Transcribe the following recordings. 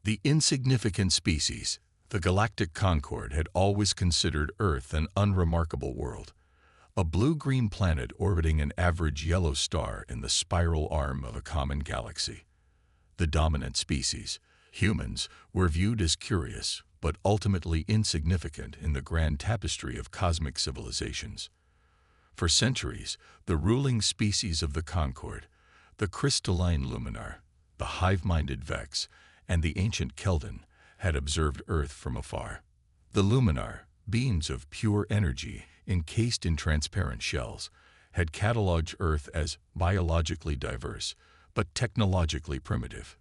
The insignificant species, the galactic Concord, had always considered Earth an unremarkable world, a blue-green planet orbiting an average yellow star in the spiral arm of a common galaxy. The dominant species, humans, were viewed as curious, but ultimately insignificant in the grand tapestry of cosmic civilizations. For centuries, the ruling species of the Concord, the crystalline Luminar, the hive-minded Vex, and the ancient Keldon, had observed Earth from afar. The Luminar, beings of pure energy encased in transparent shells, had cataloged Earth as biologically diverse, but technologically primitive.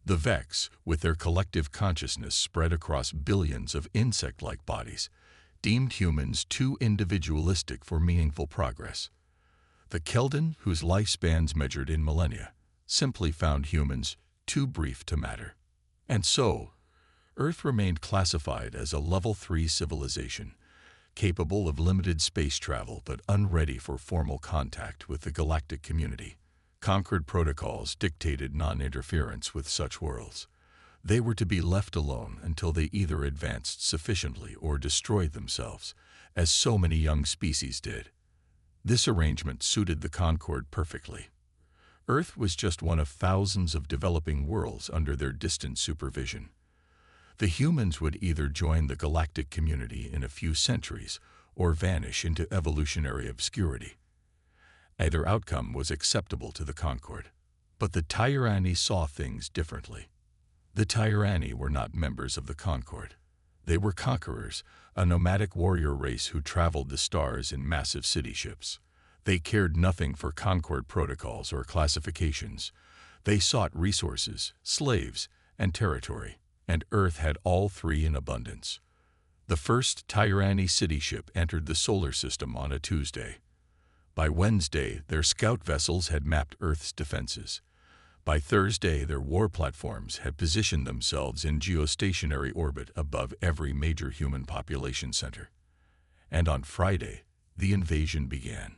The Vex, with their collective consciousness spread across billions of insect-like bodies, deemed humans too individualistic for meaningful progress. The Keldon, whose lifespans measured in millennia, simply found humans too brief to matter. And so, Earth remained classified as a Level 3 civilization, capable of limited space travel but unready for formal contact with the galactic community. Concord protocols dictated non-interference with such worlds. They were to be left alone until they either advanced sufficiently or destroyed themselves, as so many young species did. This arrangement suited the Concord perfectly. Earth was just one of thousands of developing worlds under their distant supervision. The humans would either join the galactic community in a few centuries or vanish into evolutionary obscurity. Either outcome was acceptable to the Concord, but the Tyranni saw things differently. The Tyranni were not members of the Concord. They were conquerors, a nomadic warrior race who traveled the stars in massive city ships. They cared nothing for Concord protocols or classifications. They sought resources, slaves, and territory, and Earth had all three in abundance. The first Tyranni city ship entered the solar system on a Tuesday. By Wednesday, their scout vessels had mapped Earth's defenses. By Thursday, their war platforms had positioned themselves in geostationary orbit above every major human population center. And on Friday, the invasion began.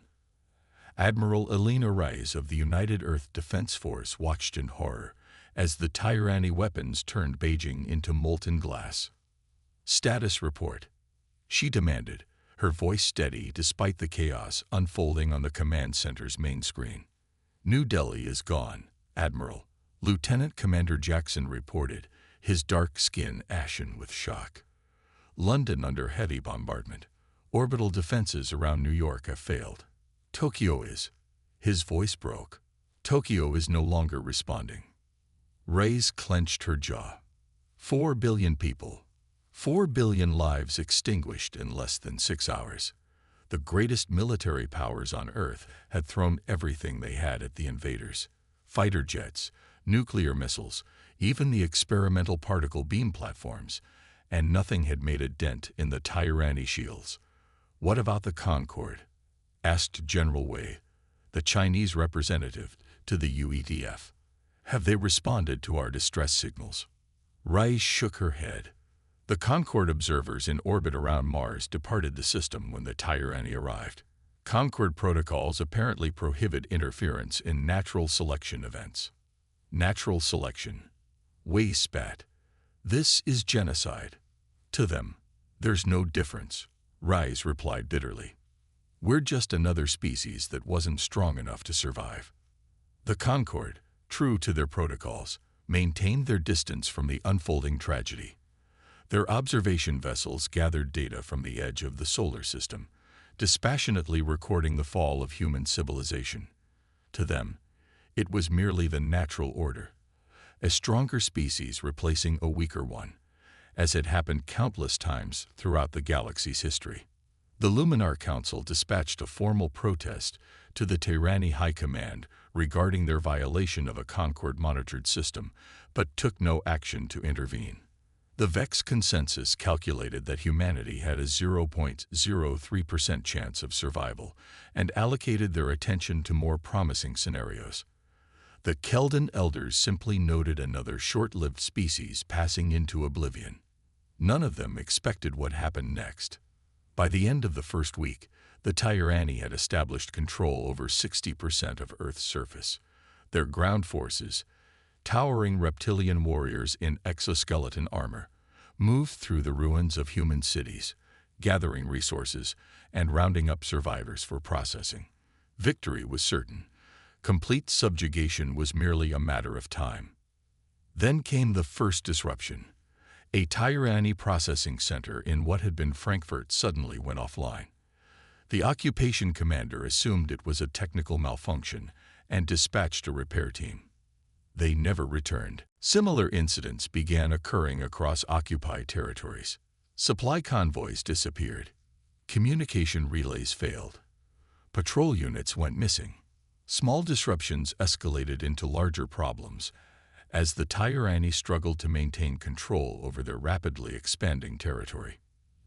Admiral Elena Rice of the United Earth Defense Force watched in horror as the Tyranni weapons turned Beijing into molten glass. "Status report," she demanded, her voice steady despite the chaos unfolding on the command center's main screen. "New Delhi is gone, Admiral," Lieutenant Commander Jackson reported, his dark skin ashen with shock. "London under heavy bombardment. Orbital defenses around New York have failed. Tokyo is..." His voice broke. "Tokyo is no longer responding." Reyes clenched her jaw. 4 billion people. 4 billion lives extinguished in less than 6 hours. The greatest military powers on Earth had thrown everything they had at the invaders. Fighter jets, nuclear missiles, even the experimental particle beam platforms, and nothing had made a dent in the Tyranni shields. "What about the Concord?" asked General Wei, the Chinese representative to the UEDF. "Have they responded to our distress signals?" Rice shook her head. The Concord observers in orbit around Mars departed the system when the Tyranni arrived. Concord protocols apparently prohibit interference in natural selection events. Natural selection. Wei spat. "This is genocide. To them, there's no difference," Rice replied bitterly. "We're just another species that wasn't strong enough to survive." The Concord, true to their protocols, maintained their distance from the unfolding tragedy. Their observation vessels gathered data from the edge of the solar system, dispassionately recording the fall of human civilization. To them, it was merely the natural order, a stronger species replacing a weaker one, as had happened countless times throughout the galaxy's history. The Luminar Council dispatched a formal protest to the Tyranni High Command regarding their violation of a Concord-monitored system, but took no action to intervene. The Vex consensus calculated that humanity had a 0.03% chance of survival and allocated their attention to more promising scenarios. The Keldon elders simply noted another short-lived species passing into oblivion. None of them expected what happened next. By the end of the first week, the Tyranni had established control over 60% of Earth's surface. Their ground forces, Towering reptilian warriors in exoskeleton armor moved through the ruins of human cities, gathering resources and rounding up survivors for processing. Victory was certain. Complete subjugation was merely a matter of time. Then came the first disruption. A Tyranny processing center in what had been Frankfurt suddenly went offline. The occupation commander assumed it was a technical malfunction and dispatched a repair team. They never returned. Similar incidents began occurring across occupied territories. Supply convoys disappeared. Communication relays failed. Patrol units went missing. Small disruptions escalated into larger problems as the Tyranny struggled to maintain control over their rapidly expanding territory.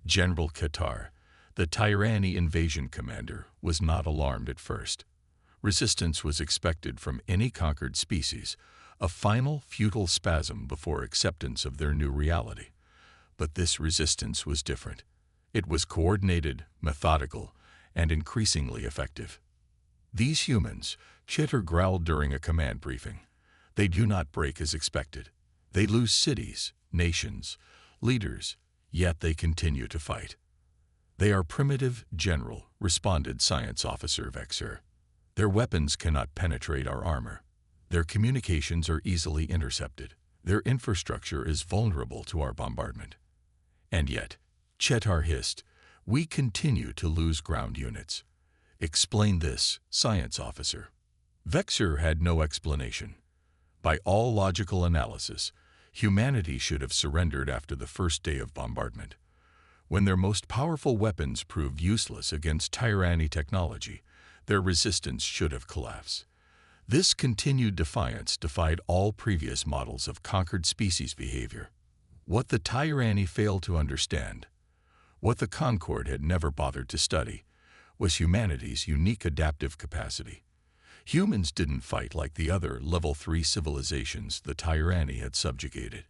General Qatar, the Tyranny invasion commander, was not alarmed at first. Resistance was expected from any conquered species, a final futile spasm before acceptance of their new reality. But this resistance was different. It was coordinated, methodical, and increasingly effective. These humans, Chitter growled during a command briefing. They do not break as expected. They lose cities, nations, leaders, yet they continue to fight. They are primitive, General, responded Science Officer Vexer. Their weapons cannot penetrate our armor. Their communications are easily intercepted. Their infrastructure is vulnerable to our bombardment. And yet, Chetar hissed, we continue to lose ground units. Explain this, Science Officer. Vexer had no explanation. By all logical analysis, humanity should have surrendered after the first day of bombardment. When their most powerful weapons proved useless against Tyranny technology, their resistance should have collapsed. This continued defiance defied all previous models of conquered species behavior. What the Tyranny failed to understand, what the Concord had never bothered to study, was humanity's unique adaptive capacity. Humans didn't fight like the other Level 3 civilizations the Tyranny had subjugated.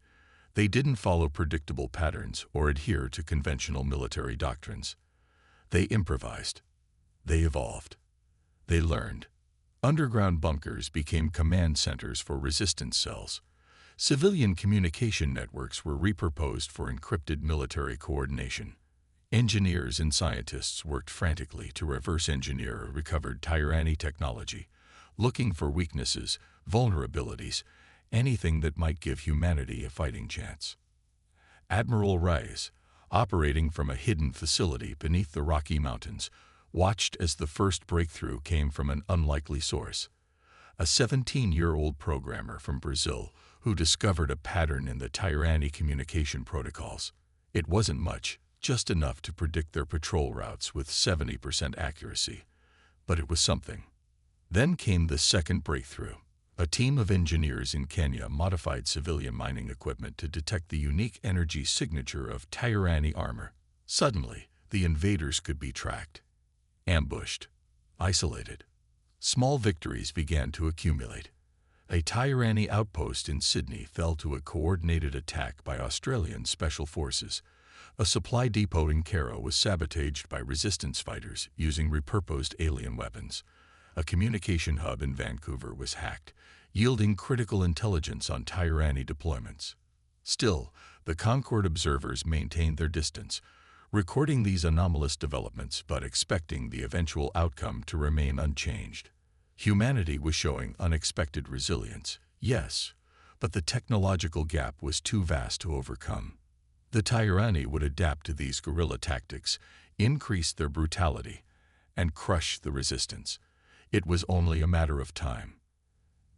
They didn't follow predictable patterns or adhere to conventional military doctrines. They improvised. They evolved. They learned. Underground bunkers became command centers for resistance cells. Civilian communication networks were repurposed for encrypted military coordination. Engineers and scientists worked frantically to reverse engineer recovered Tyranny technology, looking for weaknesses, vulnerabilities, anything that might give humanity a fighting chance. Admiral Reyes, operating from a hidden facility beneath the Rocky Mountains, watched as the first breakthrough came from an unlikely source. A 17-year-old programmer from Brazil who discovered a pattern in the Tyranny communication protocols. It wasn't much, just enough to predict their patrol routes with 70% accuracy. But it was something. Then came the second breakthrough. A team of engineers in Kenya modified civilian mining equipment to detect the unique energy signature of Tyranny armor. Suddenly, the invaders could be tracked, ambushed, isolated. Small victories began to accumulate. A Tyranny outpost in Sydney fell to a coordinated attack by Australian Special Forces. A supply depot in Cairo was sabotaged by resistance fighters using repurposed alien weapons. A communication hub in Vancouver was hacked, yielding critical intelligence on Tyranny deployments. Still, the Concord observers maintained their distance, recording these anomalous developments but expecting the eventual outcome to remain unchanged. Humanity was showing unexpected resilience, yes, but the technological gap was too vast to overcome. The Tyranny would adapt to these guerrilla tactics, increase their brutality, and crush the resistance. It was only a matter of time.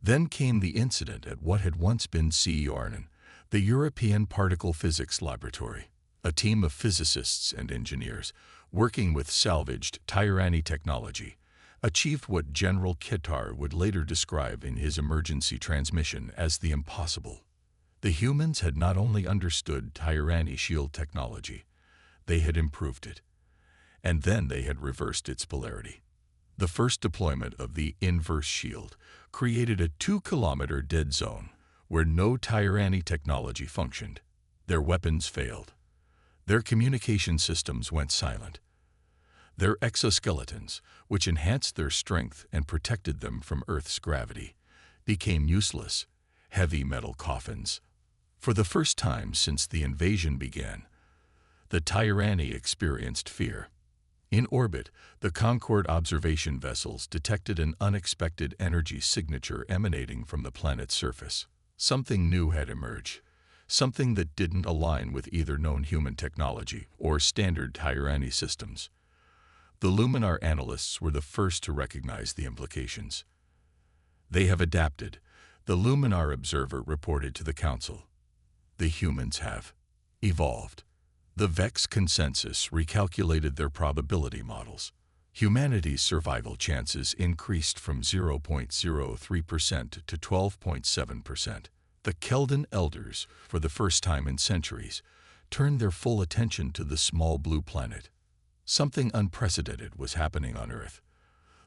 Then came the incident at what had once been C. Arnon, the European Particle Physics Laboratory. A team of physicists and engineers, working with salvaged Tyranny technology, achieved what General Kittar would later describe in his emergency transmission as the impossible. The humans had not only understood Tyranny shield technology, they had improved it. And then they had reversed its polarity. The first deployment of the inverse shield created a 2-kilometer dead zone where no Tyranny technology functioned. Their weapons failed. Their communication systems went silent. Their exoskeletons, which enhanced their strength and protected them from Earth's gravity, became useless, heavy metal coffins. For the first time since the invasion began, the Tyranny experienced fear. In orbit, the Concorde observation vessels detected an unexpected energy signature emanating from the planet's surface. Something new had emerged, something that didn't align with either known human technology or standard Tyranny systems. The Luminar analysts were the first to recognize the implications. "They have adapted," the Luminar observer reported to the Council. "The humans have evolved." The VEX consensus recalculated their probability models. Humanity's survival chances increased from 0.03% to 12.7%. The Keldan elders, for the first time in centuries, turned their full attention to the small blue planet. Something unprecedented was happening on Earth.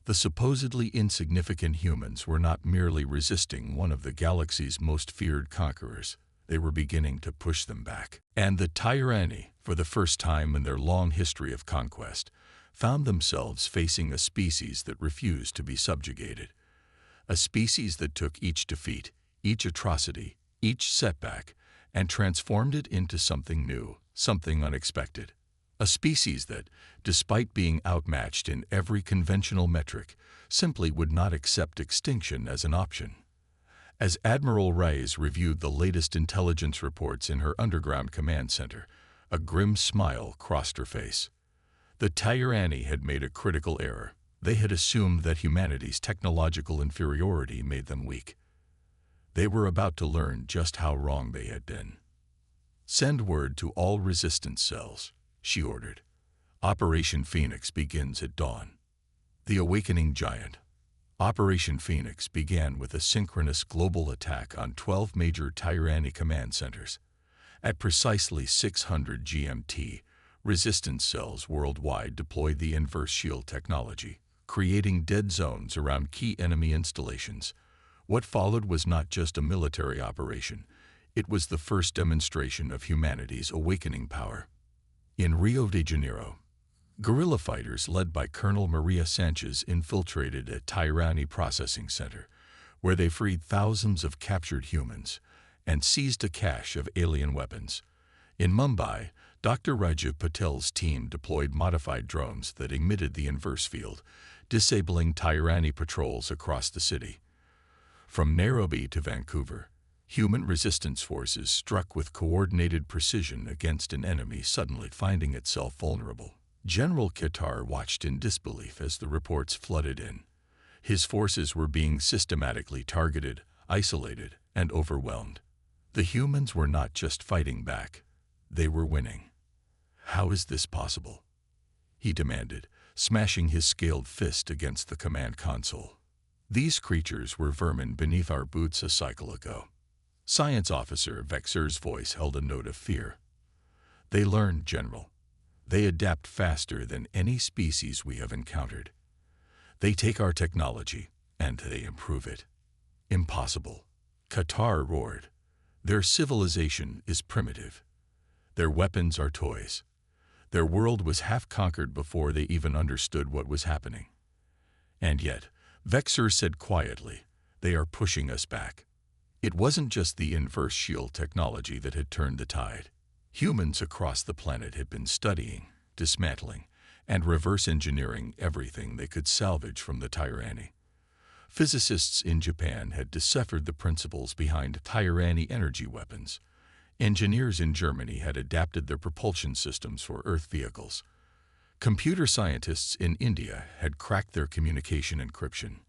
The supposedly insignificant humans were not merely resisting one of the galaxy's most feared conquerors. They were beginning to push them back. And the Tyranny, for the first time in their long history of conquest, found themselves facing a species that refused to be subjugated. A species that took each defeat, each atrocity, each setback, and transformed it into something new, something unexpected. A species that, despite being outmatched in every conventional metric, simply would not accept extinction as an option. As Admiral Reyes reviewed the latest intelligence reports in her underground command center, a grim smile crossed her face. The Tyranny had made a critical error. They had assumed that humanity's technological inferiority made them weak. They were about to learn just how wrong they had been. "Send word to all resistance cells," she ordered. "Operation Phoenix begins at dawn." The Awakening Giant. Operation Phoenix began with a synchronous global attack on 12 major Tyranny command centers. At precisely 600 GMT, resistance cells worldwide deployed the inverse shield technology, creating dead zones around key enemy installations. What followed was not just a military operation. It was the first demonstration of humanity's awakening power. In Rio de Janeiro, guerrilla fighters led by Colonel Maria Sanchez infiltrated a Tyranny processing center, where they freed thousands of captured humans and seized a cache of alien weapons. In Mumbai, Dr. Rajiv Patel's team deployed modified drones that emitted the inverse field, disabling Tyranny patrols across the city. From Nairobi to Vancouver, human resistance forces struck with coordinated precision against an enemy suddenly finding itself vulnerable. General Qatar watched in disbelief as the reports flooded in. His forces were being systematically targeted, isolated, and overwhelmed. The humans were not just fighting back. They were winning. "How is this possible?" he demanded, smashing his scaled fist against the command console. "These creatures were vermin beneath our boots a cycle ago." Science Officer Vexer's voice held a note of fear. "They learn, General. They adapt faster than any species we have encountered. They take our technology, and they improve it." "Impossible," Qatar roared. "Their civilization is primitive. Their weapons are toys. Their world was half conquered before they even understood what was happening." And yet, Vexer said quietly, "They are pushing us back." It wasn't just the inverse shield technology that had turned the tide. Humans across the planet had been studying, dismantling, and reverse engineering everything they could salvage from the Tyranny. Physicists in Japan had deciphered the principles behind Tyranny energy weapons. Engineers in Germany had adapted their propulsion systems for Earth vehicles. Computer scientists in India had cracked their communication encryption,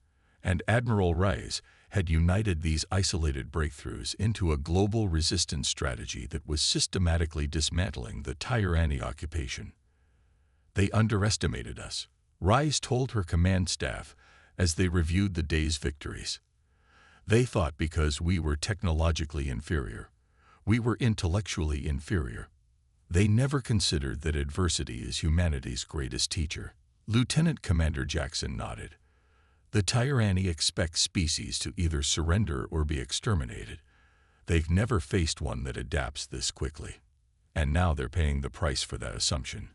and Admiral Reyes had united these isolated breakthroughs into a global resistance strategy that was systematically dismantling the Tyranny occupation. "They underestimated us," Reyes told her command staff as they reviewed the day's victories. "They thought because we were technologically inferior, we were intellectually inferior. They never considered that adversity is humanity's greatest teacher." Lieutenant Commander Jackson nodded. "The Tyranny expects species to either surrender or be exterminated. They've never faced one that adapts this quickly. And now they're paying the price for that assumption,"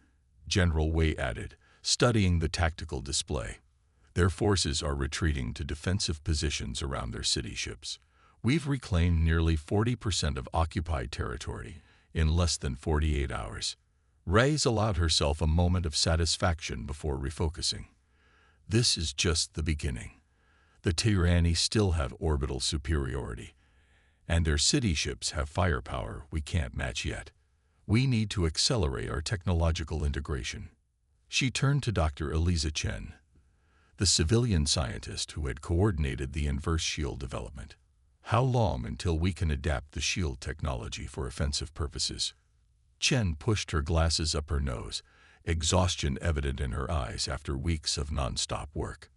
General Wei added, studying the tactical display. "Their forces are retreating to defensive positions around their city ships. We've reclaimed nearly 40% of occupied territory in less than 48 hours. Reyes allowed herself a moment of satisfaction before refocusing. This is just the beginning. The Tyranni still have orbital superiority, and their city ships have firepower we can't match yet. We need to accelerate our technological integration. She turned to Dr. Eliza Chen, the civilian scientist who had coordinated the inverse shield development. How long until we can adapt the shield technology for offensive purposes? Chen pushed her glasses up her nose, exhaustion evident in her eyes after weeks of non-stop work.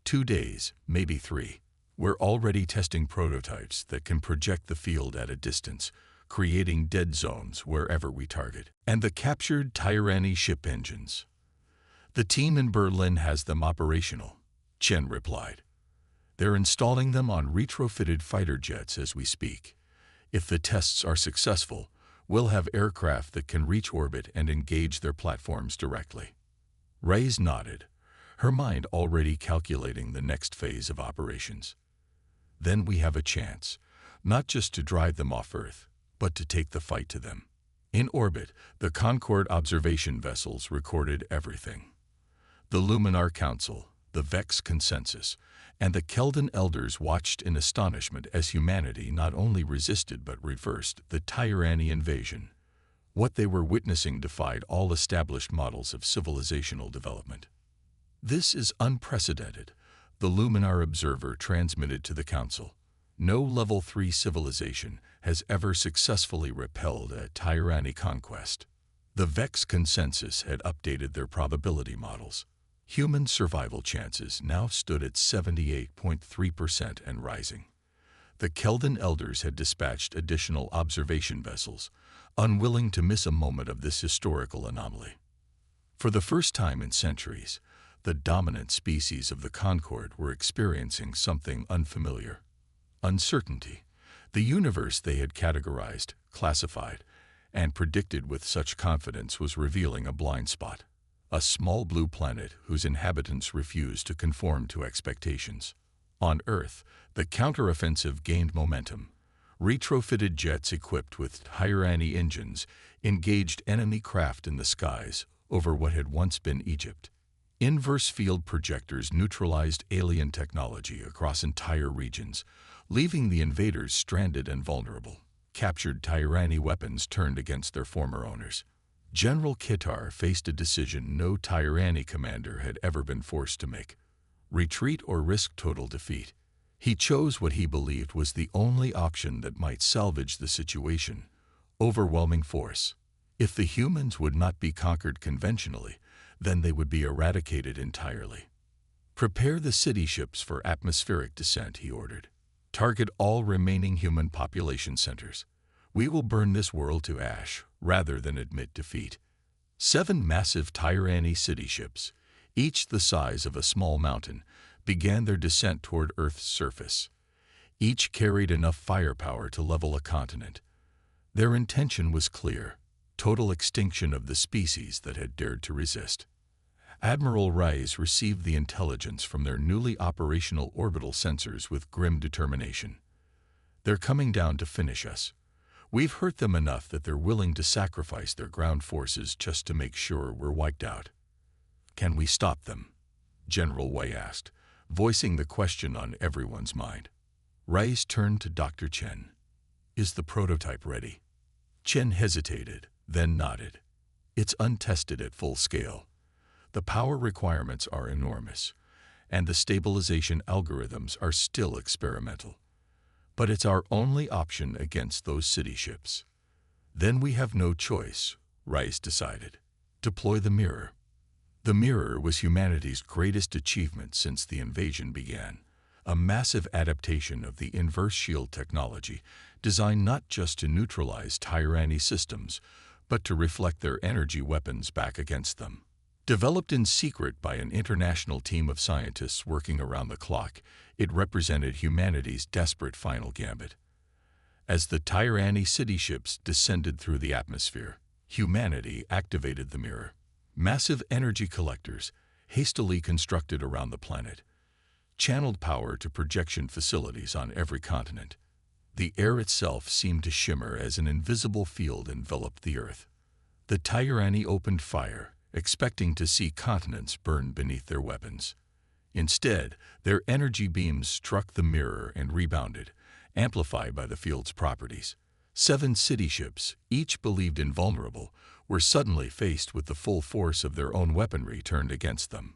2 days, maybe 3. We're already testing prototypes that can project the field at a distance, creating dead zones wherever we target. And the captured Tyranni ship engines. The team in Berlin has them operational, Chen replied. They're installing them on retrofitted fighter jets as we speak. If the tests are successful, we'll have aircraft that can reach orbit and engage their platforms directly. Reyes nodded, her mind already calculating the next phase of operations. Then we have a chance, not just to drive them off Earth, but to take the fight to them. In orbit, the Concorde observation vessels recorded everything. The Luminar Council, the Vex Consensus, and the Keldan Elders watched in astonishment as humanity not only resisted but reversed the Tyranni invasion. What they were witnessing defied all established models of civilizational development. This is unprecedented, the Luminar Observer transmitted to the Council. No Level 3 civilization has ever successfully repelled a Tyranni conquest. The Vex Consensus had updated their probability models. Human survival chances now stood at 78.3% and rising. The Keldan Elders had dispatched additional observation vessels, unwilling to miss a moment of this historical anomaly. For the first time in centuries, the dominant species of the Concorde were experiencing something unfamiliar. Uncertainty. The universe they had categorized, classified, and predicted with such confidence was revealing a blind spot. A small blue planet whose inhabitants refused to conform to expectations. On Earth, the counteroffensive gained momentum. Retrofitted jets equipped with Tyranni engines engaged enemy craft in the skies over what had once been Egypt. Inverse field projectors neutralized alien technology across entire regions, leaving the invaders stranded and vulnerable. Captured Tyranni weapons turned against their former owners. General Kitar faced a decision no Tyranni commander had ever been forced to make: retreat or risk total defeat. He chose what he believed was the only option that might salvage the situation: overwhelming force. If the humans would not be conquered conventionally, then they would be eradicated entirely. Prepare the city ships for atmospheric descent, he ordered. Target all remaining human population centers. We will burn this world to ash rather than admit defeat. 7 massive Tyranni city ships, each the size of a small mountain, began their descent toward Earth's surface. Each carried enough firepower to level a continent. Their intention was clear: total extinction of the species that had dared to resist. Admiral Reyes received the intelligence from their newly operational orbital sensors with grim determination. They're coming down to finish us. We've hurt them enough that they're willing to sacrifice their ground forces just to make sure we're wiped out. Can we stop them? General Wei asked, voicing the question on everyone's mind. Reyes turned to Dr. Chen. Is the prototype ready? Chen hesitated, then nodded. It's untested at full scale. The power requirements are enormous, and the stabilization algorithms are still experimental. But it's our only option against those city ships. Then we have no choice, Reyes decided. Deploy the mirror. The mirror was humanity's greatest achievement since the invasion began, a massive adaptation of the inverse shield technology designed not just to neutralize Tyranni systems, but to reflect their energy weapons back against them. Developed in secret by an international team of scientists working around the clock, it represented humanity's desperate final gambit. As the Tyranni city ships descended through the atmosphere, humanity activated the mirror. Massive energy collectors, hastily constructed around the planet, channeled power to projection facilities on every continent. The air itself seemed to shimmer as an invisible field enveloped the Earth. The Tyranni opened fire, expecting to see continents burn beneath their weapons. Instead, their energy beams struck the mirror and rebounded, amplified by the field's properties. 7 city ships, each believed invulnerable, were suddenly faced with the full force of their own weaponry turned against them.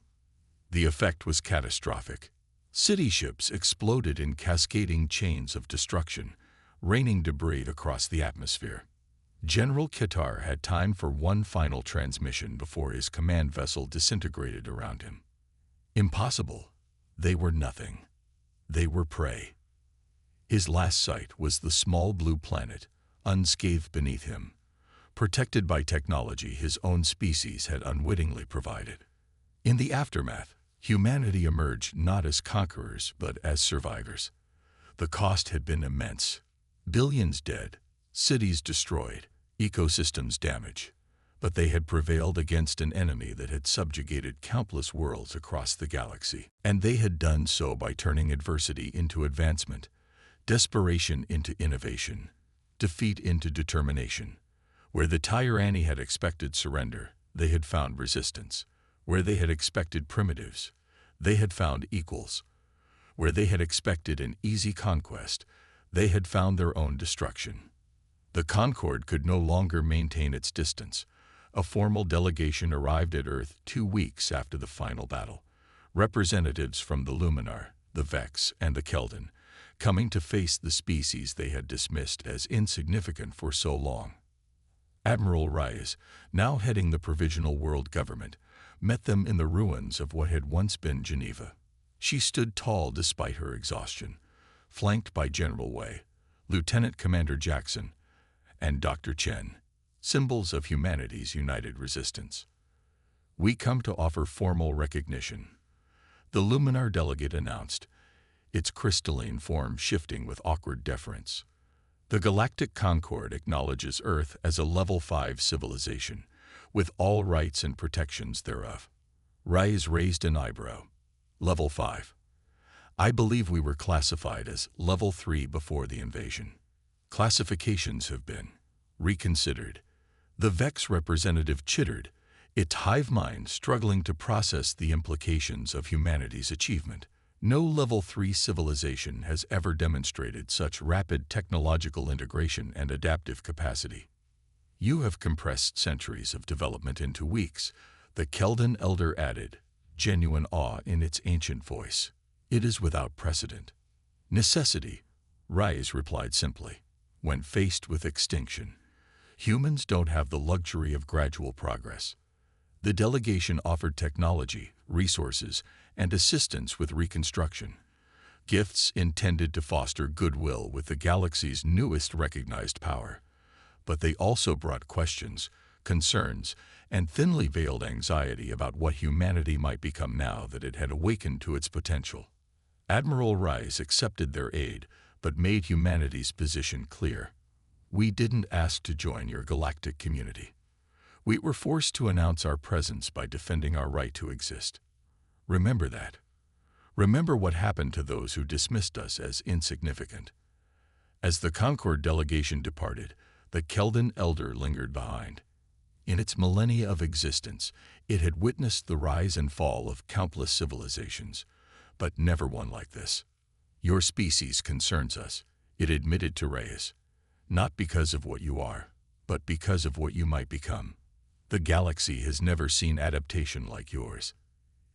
The effect was catastrophic. City ships exploded in cascading chains of destruction, raining debris across the atmosphere. General Qatar had time for one final transmission before his command vessel disintegrated around him. Impossible. They were nothing. They were prey. His last sight was the small blue planet, unscathed beneath him, protected by technology his own species had unwittingly provided. In the aftermath, humanity emerged not as conquerors but as survivors. The cost had been immense. Billions dead, cities destroyed, ecosystems damaged. But they had prevailed against an enemy that had subjugated countless worlds across the galaxy. And they had done so by turning adversity into advancement, desperation into innovation, defeat into determination. Where the Tyranni had expected surrender, they had found resistance. Where they had expected primitives, they had found equals. Where they had expected an easy conquest, they had found their own destruction. The Concorde could no longer maintain its distance. A formal delegation arrived at Earth 2 weeks after the final battle. Representatives from the Luminar, the Vex, and the Keldon, coming to face the species they had dismissed as insignificant for so long. Admiral Reyes, now heading the Provisional World Government, met them in the ruins of what had once been Geneva. She stood tall despite her exhaustion, flanked by General Wei, Lieutenant Commander Jackson, and Dr. Chen, symbols of humanity's united resistance. "We come to offer formal recognition," the Luminar delegate announced, its crystalline form shifting with awkward deference. "The Galactic Concorde acknowledges Earth as a Level 5 civilization, with all rights and protections thereof." Reyes raised an eyebrow. "Level 5. I believe we were classified as Level 3 before the invasion. Classifications have been reconsidered." The Vex representative chittered, its hive mind struggling to process the implications of humanity's achievement. No Level 3 civilization has ever demonstrated such rapid technological integration and adaptive capacity. "You have compressed centuries of development into weeks," the Keldon elder added, genuine awe in its ancient voice. "It is without precedent." "Necessity," Reyes replied simply. "When faced with extinction, humans don't have the luxury of gradual progress." The delegation offered technology, resources, and assistance with reconstruction, gifts intended to foster goodwill with the galaxy's newest recognized power. But they also brought questions, concerns, and thinly veiled anxiety about what humanity might become now that it had awakened to its potential. Admiral Reyes accepted their aid, but made humanity's position clear. "We didn't ask to join your galactic community. We were forced to announce our presence by defending our right to exist. Remember that. Remember what happened to those who dismissed us as insignificant." As the Concorde delegation departed, the Keldon elder lingered behind. In its millennia of existence, it had witnessed the rise and fall of countless civilizations, but never one like this. "Your species concerns us," it admitted to Reyes, "not because of what you are, but because of what you might become. The galaxy has never seen adaptation like yours.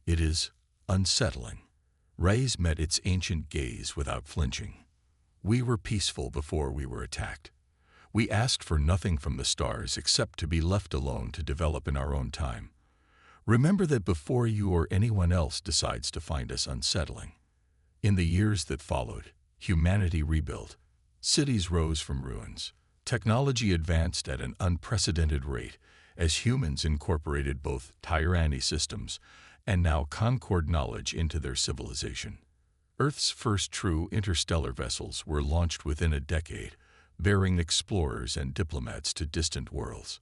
It is unsettling." Reyes met its ancient gaze without flinching. "We were peaceful before we were attacked. We asked for nothing from the stars except to be left alone to develop in our own time. Remember that before you or anyone else decides to find us unsettling." In the years that followed, humanity rebuilt. Cities rose from ruins. Technology advanced at an unprecedented rate as humans incorporated both Tyranni systems and now Concorde knowledge into their civilization. Earth's first true interstellar vessels were launched within a decade, bearing explorers and diplomats to distant worlds.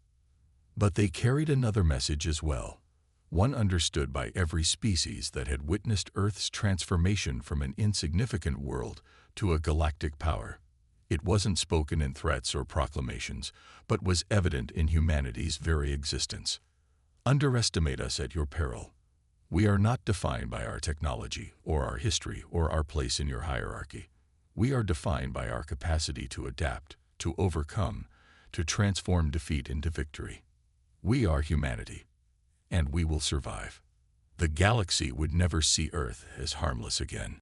But they carried another message as well, one understood by every species that had witnessed Earth's transformation from an insignificant world to a galactic power. It wasn't spoken in threats or proclamations, but was evident in humanity's very existence. Underestimate us at your peril. We are not defined by our technology, or our history, or our place in your hierarchy. We are defined by our capacity to adapt, to overcome, to transform defeat into victory. We are humanity, and we will survive. The galaxy would never see Earth as harmless again.